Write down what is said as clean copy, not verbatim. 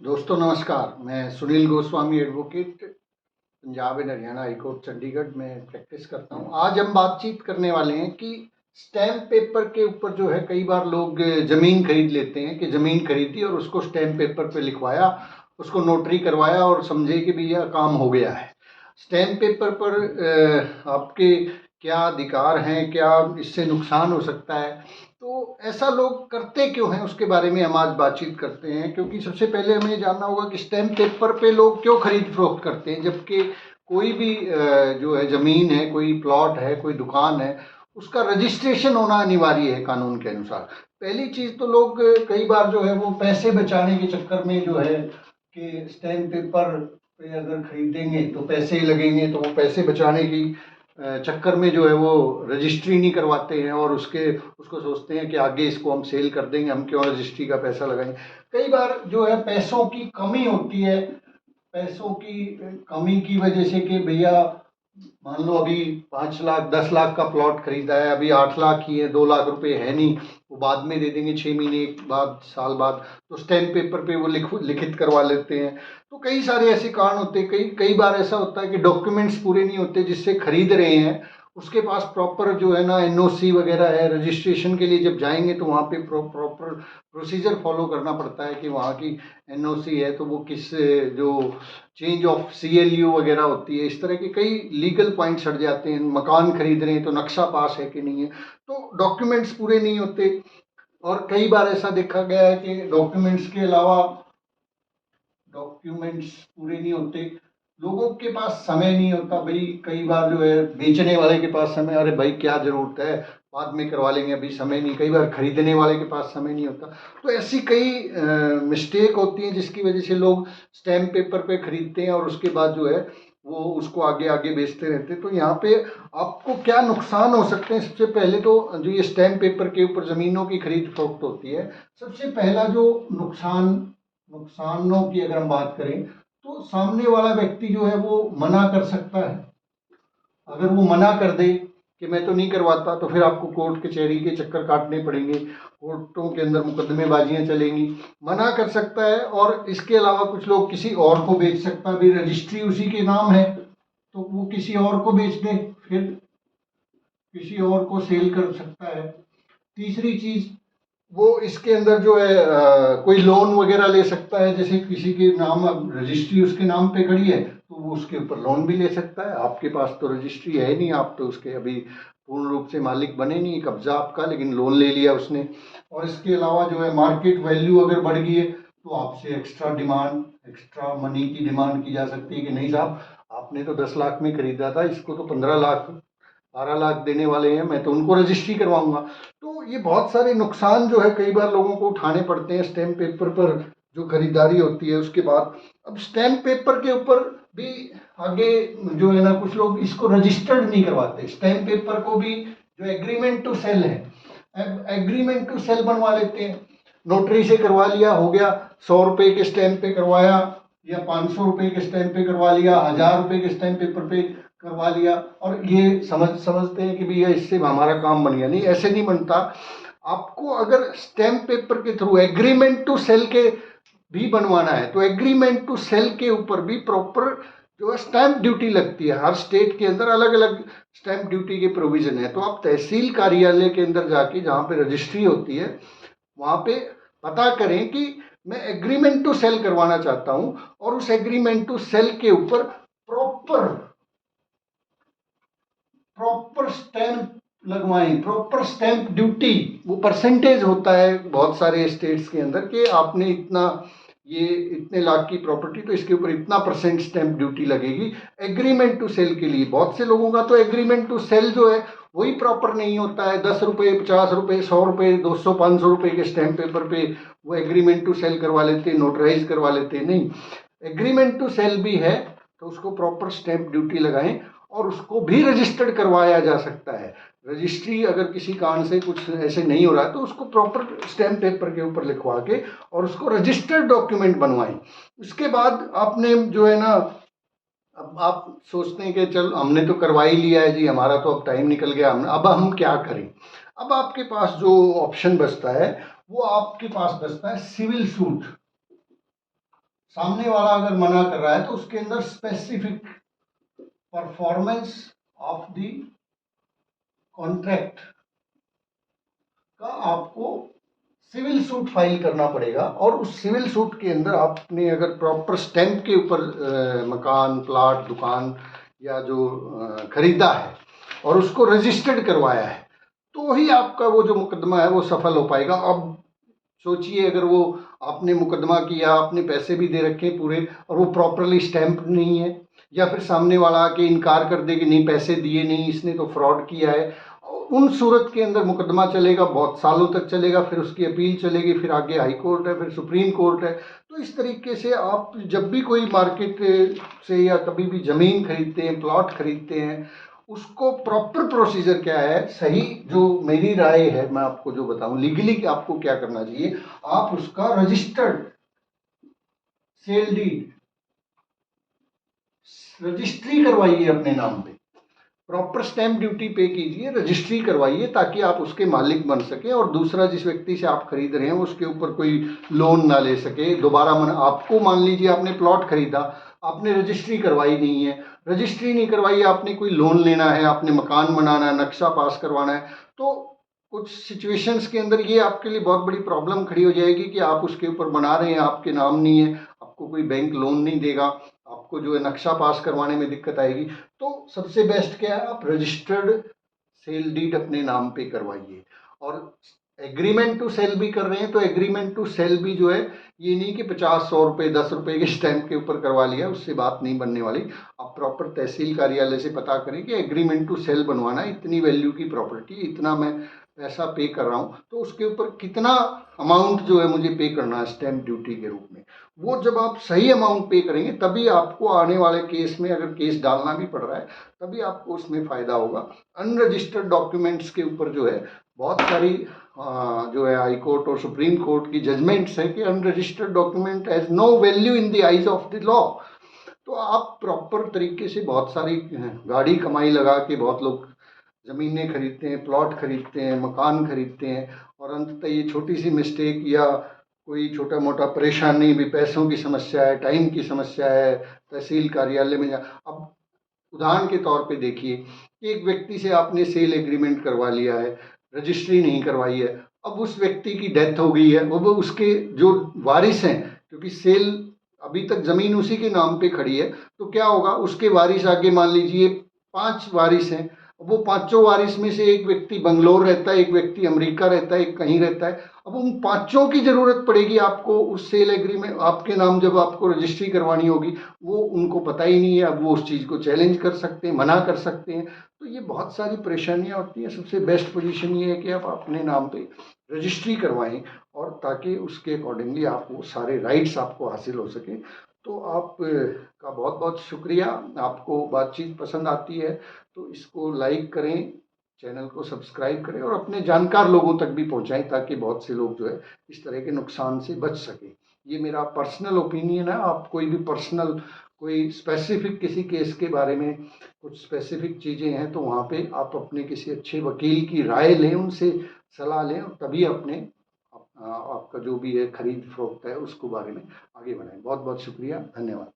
दोस्तों नमस्कार। मैं Sunil Goswami advocate, Punjab and Haryana high court Chandigarh में प्रैक्टिस करता हूं। आज हम बातचीत करने वाले हैं कि स्टैम्प पेपर के ऊपर जो है कई बार लोग ज़मीन खरीद लेते हैं कि ज़मीन खरीदी और उसको स्टैम्प पेपर पे लिखवाया, उसको नोटरी करवाया और समझे कि भैया काम हो गया है। स्टैम्प पेपर पर आपके क्या अधिकार हैं, क्या इससे नुकसान हो सकता है, तो ऐसा लोग करते क्यों हैं उसके बारे में हम आज बातचीत करते हैं। क्योंकि सबसे पहले हमें ये जानना होगा कि स्टैम्प पेपर पे लोग क्यों खरीद फरोख्त करते हैं, जबकि कोई भी जो है ज़मीन है, कोई प्लॉट है, कोई दुकान है, उसका रजिस्ट्रेशन होना अनिवार्य है कानून के अनुसार। पहली चीज़ तो लोग कई बार जो है वो पैसे बचाने के चक्कर में जो है कि स्टैम्प पेपर पे अगर खरीदेंगे तो पैसे लगेंगे, तो वो पैसे बचाने की चक्कर में जो है वो रजिस्ट्री नहीं करवाते हैं और उसको सोचते हैं कि आगे इसको हम सेल कर देंगे, हम क्यों रजिस्ट्री का पैसा लगाएं। कई बार जो है पैसों की कमी होती है, पैसों की कमी की वजह से कि भैया मान लो अभी 5 लाख 10 लाख का प्लॉट खरीदा है, अभी 8 लाख ही है, 2 लाख रुपए है नहीं, वो बाद में दे देंगे 6 महीने बाद, साल बाद, तो स्टैम्प पेपर पे वो लिखित करवा लेते हैं। तो कई सारे ऐसे कारण होते हैं। कई कई बार ऐसा होता है कि डॉक्यूमेंट्स पूरे नहीं होते जिससे खरीद रहे हैं, उसके पास प्रॉपर जो है ना एनओसी वगैरह है। रजिस्ट्रेशन के लिए जब जाएंगे तो वहाँ पे प्रॉपर प्रोसीजर फॉलो करना पड़ता है कि वहाँ की एनओसी है तो वो किस जो चेंज ऑफ सीएलयू वगैरह होती है, इस तरह के कई लीगल पॉइंट्स हट जाते हैं। मकान खरीद रहे हैं तो नक्शा पास है कि नहीं है, तो डॉक्यूमेंट्स पूरे नहीं होते। और कई बार ऐसा देखा गया है कि डॉक्यूमेंट्स पूरे नहीं होते, लोगों के पास समय नहीं होता। भाई कई बार जो है बेचने वाले के पास समय, अरे भाई क्या जरूरत है, बाद में करवा लेंगे, अभी समय नहीं। कई बार खरीदने वाले के पास समय नहीं होता। तो ऐसी कई मिस्टेक होती हैं जिसकी वजह से लोग स्टैम्प पेपर पे खरीदते हैं और उसके बाद जो है वो उसको आगे आगे बेचते रहते हैं। तो यहाँ पे आपको क्या नुकसान हो सकते हैं? सबसे पहले तो जो ये स्टैम्प पेपर के ऊपर ज़मीनों की खरीद फरोख्त होती है, सबसे पहला जो नुकसानों की अगर हम बात करें तो सामने वाला व्यक्ति जो है वो मना कर सकता है। अगर वो मना कर दे कि मैं तो नहीं करवाता, तो फिर आपको कोर्ट कचहरी के चक्कर काटने पड़ेंगे, कोर्टों के अंदर मुकदमेबाजियां चलेंगी। मना कर सकता है और इसके अलावा कुछ लोग किसी और को बेच सकता है। भाई रजिस्ट्री उसी के नाम है तो वो किसी और को बेच दे, फिर किसी और को सेल कर सकता है। तीसरी चीज, वो इसके अंदर जो है कोई लोन वगैरह ले सकता है। जैसे किसी के नाम, अब रजिस्ट्री उसके नाम पे खड़ी है तो वो उसके ऊपर लोन भी ले सकता है। आपके पास तो रजिस्ट्री है नहीं, आप तो उसके अभी पूर्ण रूप से मालिक बने नहीं, कब्जा आपका, लेकिन लोन ले लिया उसने। और इसके अलावा जो है मार्केट वैल्यू अगर बढ़ गई है तो आपसे एक्स्ट्रा मनी की डिमांड की जा सकती है कि नहीं साहब, आपने तो 10 लाख में खरीदा था, इसको तो 15 लाख 12 लाख देने वाले हैं, मैं तो उनको रजिस्ट्री करवाऊंगा। तो ये बहुत सारे नुकसान जो है कई बार लोगों को उठाने पड़ते हैं स्टैम्प पेपर पर जो खरीदारी होती है उसके बाद। अब स्टैम्प पेपर के ऊपर भी आगे जो है ना कुछ लोग इसको रजिस्टर्ड नहीं करवाते। स्टैम्प पेपर को भी जो एग्रीमेंट टू सेल है, एग्रीमेंट टू सेल बनवा लेते हैं। नोटरी से करवा लिया, हो गया। 100 रुपए के स्टैम्प पे करवाया या 500 रुपए के स्टैम्प पे करवा लिया, 1000 रुपए के स्टैम्प पेपर पे करवा लिया, और ये समझते हैं कि भैया इससे हमारा काम बन गया। नहीं, ऐसे नहीं बनता। आपको अगर स्टैम्प पेपर के थ्रू एग्रीमेंट टू सेल के भी बनवाना है तो एग्रीमेंट टू सेल के ऊपर भी प्रॉपर जो है स्टैंप ड्यूटी लगती है। हर स्टेट के अंदर अलग अलग स्टैंप ड्यूटी के प्रोविजन है। तो आप तहसील कार्यालय के अंदर जाके, जहाँ पे रजिस्ट्री होती है, वहाँ पे पता करें कि मैं एग्रीमेंट टू सेल करवाना चाहता हूँ, और उस एग्रीमेंट टू सेल के ऊपर प्रॉपर प्रॉपर स्टैंप लगवाएं। प्रॉपर स्टैंप ड्यूटी, वो परसेंटेज होता है बहुत सारे स्टेट्स के अंदर कि आपने इतना, ये इतने लाख की प्रॉपर्टी तो इसके ऊपर इतना परसेंट स्टैंप ड्यूटी लगेगी एग्रीमेंट टू सेल के लिए। बहुत से लोगों का तो एग्रीमेंट टू सेल जो है वही प्रॉपर नहीं होता है। 10 रुपए 50 रुपए 100 रुपए 200 500 रुपए के स्टैंप पेपर पे वो एग्रीमेंट टू सेल करवा लेते, नोटराइज करवा लेते। नहीं, एग्रीमेंट टू सेल भी है तो उसको प्रॉपर स्टैंप ड्यूटी लगाएं और उसको भी रजिस्टर्ड करवाया जा सकता है। रजिस्ट्री अगर किसी कारण से कुछ ऐसे नहीं हो रहा है तो उसको प्रॉपर स्टैम्प पेपर के ऊपर लिखवा के और उसको रजिस्टर्ड डॉक्यूमेंट बनवाएं। उसके बाद आपने जो है ना, अब आप सोचते हैं कि चल हमने तो करवा ही लिया है जी, हमारा तो अब टाइम निकल गया, अब हम क्या करें। अब आपके पास जो ऑप्शन बचता है वो आपके पास बचता है सिविल सूट। सामने वाला अगर मना कर रहा है तो उसके अंदर specific performance of the contract का आपको सिविल सूट फाइल करना पड़ेगा, और उस सिविल सूट के अंदर आपने अगर प्रॉपर स्टैंप के ऊपर मकान, प्लाट, दुकान या जो खरीदा है और उसको रजिस्टर्ड करवाया है, तो ही आपका वो जो मुकदमा है वो सफल हो पाएगा। अब सोचिए, अगर वो आपने मुकदमा किया, आपने पैसे भी दे रखे पूरे, और वो प्रॉपरली स्टैंप नहीं है, या फिर सामने वाला आके इनकार कर दे कि नहीं पैसे दिए नहीं, इसने तो फ्रॉड किया है, उन सूरत के अंदर मुकदमा चलेगा, बहुत सालों तक चलेगा, फिर उसकी अपील चलेगी, फिर आगे हाई कोर्ट है, फिर सुप्रीम कोर्ट है। तो इस तरीके से आप जब भी कोई मार्केट से या कभी भी ज़मीन खरीदते हैं, प्लॉट खरीदते हैं, उसको प्रॉपर प्रोसीजर क्या है, सही जो मेरी राय है मैं आपको जो बताऊं लीगली कि आपको क्या करना चाहिए, आप उसका रजिस्टर्ड सेल डीड रजिस्ट्री करवाइए अपने नाम पे, प्रॉपर स्टैंप ड्यूटी पे कीजिए, रजिस्ट्री करवाइए, ताकि आप उसके मालिक बन सके, और दूसरा जिस व्यक्ति से आप खरीद रहे हैं उसके ऊपर कोई लोन ना ले सके दोबारा। आपको मान लीजिए आपने प्लॉट खरीदा, आपने रजिस्ट्री करवाई नहीं है, रजिस्ट्री नहीं करवाई, आपने कोई लोन लेना है, आपने मकान बनाना है, नक्शा पास करवाना है, तो कुछ सिचुएशंस के अंदर ये आपके लिए बहुत बड़ी प्रॉब्लम खड़ी हो जाएगी कि आप उसके ऊपर बना रहे हैं, आपके नाम नहीं है, आपको कोई बैंक लोन नहीं देगा, आपको जो है नक्शा पास करवाने में दिक्कत आएगी। तो सबसे बेस्ट क्या है, आप रजिस्टर्ड सेल डीड अपने नाम पे करवाइए। और एग्रीमेंट टू सेल भी कर रहे हैं तो एग्रीमेंट टू सेल भी जो है, ये नहीं कि 50-100 रुपये 10 रुपये के स्टैंप के ऊपर करवा लिया, उससे बात नहीं बनने वाली। आप प्रॉपर तहसील कार्यालय से पता करें कि एग्रीमेंट टू सेल बनवाना है, इतनी वैल्यू की प्रॉपर्टी, इतना मैं पैसा पे कर रहा हूँ, तो उसके ऊपर कितना अमाउंट जो है मुझे पे करना है स्टैंप ड्यूटी के रूप में। वो जब आप सही अमाउंट पे करेंगे तभी आपको आने वाले केस में, अगर केस डालना भी पड़ रहा है, तभी आपको उसमें फ़ायदा होगा। अनरजिस्टर्ड डॉक्यूमेंट्स के ऊपर जो है बहुत सारी जो है हाई कोर्ट और सुप्रीम कोर्ट की जजमेंट्स है कि unregistered document has no value in the eyes of the law. तो आप प्रॉपर तरीके से, बहुत सारी गाड़ी कमाई लगा के बहुत लोग ज़मीनें खरीदते हैं, प्लॉट खरीदते हैं, मकान खरीदते हैं, और अंततः ये छोटी सी मिस्टेक या कोई छोटा मोटा परेशानी भी, पैसों की समस्या है, टाइम की समस्या है, तहसील कार्यालय में जा, अब उदाहरण के तौर पे देखिए कि एक व्यक्ति से आपने सेल एग्रीमेंट करवा लिया है, रजिस्ट्री नहीं करवाई है, अब उस व्यक्ति की डेथ हो गई है, वो उसके जो वारिस हैं, क्योंकि सेल अभी तक ज़मीन उसी के नाम पे खड़ी है, तो क्या होगा, उसके वारिस आगे मान लीजिए 5 वारिस हैं, वो पांचों वारिस में से एक व्यक्ति बंगलोर रहता है, एक व्यक्ति अमेरिका रहता है, एक कहीं रहता है। अब उन पांचों की जरूरत पड़ेगी आपको उस सेल एग्रीमेंट आपके नाम जब आपको रजिस्ट्री करवानी होगी, वो उनको पता ही नहीं है। अब वो उस चीज़ को चैलेंज कर सकते हैं, मना कर सकते हैं, तो ये बहुत सारी परेशानियां होती हैं। सबसे बेस्ट पोजीशन ये है कि आप अपने नाम पे रजिस्ट्री करवाएं, और ताकि उसके अकॉर्डिंगली आपको सारे राइट्स आपको हासिल हो सके। तो आप का बहुत बहुत शुक्रिया। आपको बातचीत पसंद आती है तो इसको लाइक करें, चैनल को सब्सक्राइब करें, और अपने जानकार लोगों तक भी पहुंचाएं, ताकि बहुत से लोग जो है इस तरह के नुकसान से बच सके। ये मेरा पर्सनल ओपिनियन है। आप कोई भी पर्सनल, कोई स्पेसिफिक किसी केस के बारे में कुछ स्पेसिफिक चीज़ें हैं तो वहाँ पे आप अपने किसी अच्छे वकील की राय लें, उनसे सलाह लें, और तभी अपने आपका जो भी है खरीद फरोख्त है उसको बारे में आगे बढ़ाएं। बहुत बहुत शुक्रिया, धन्यवाद।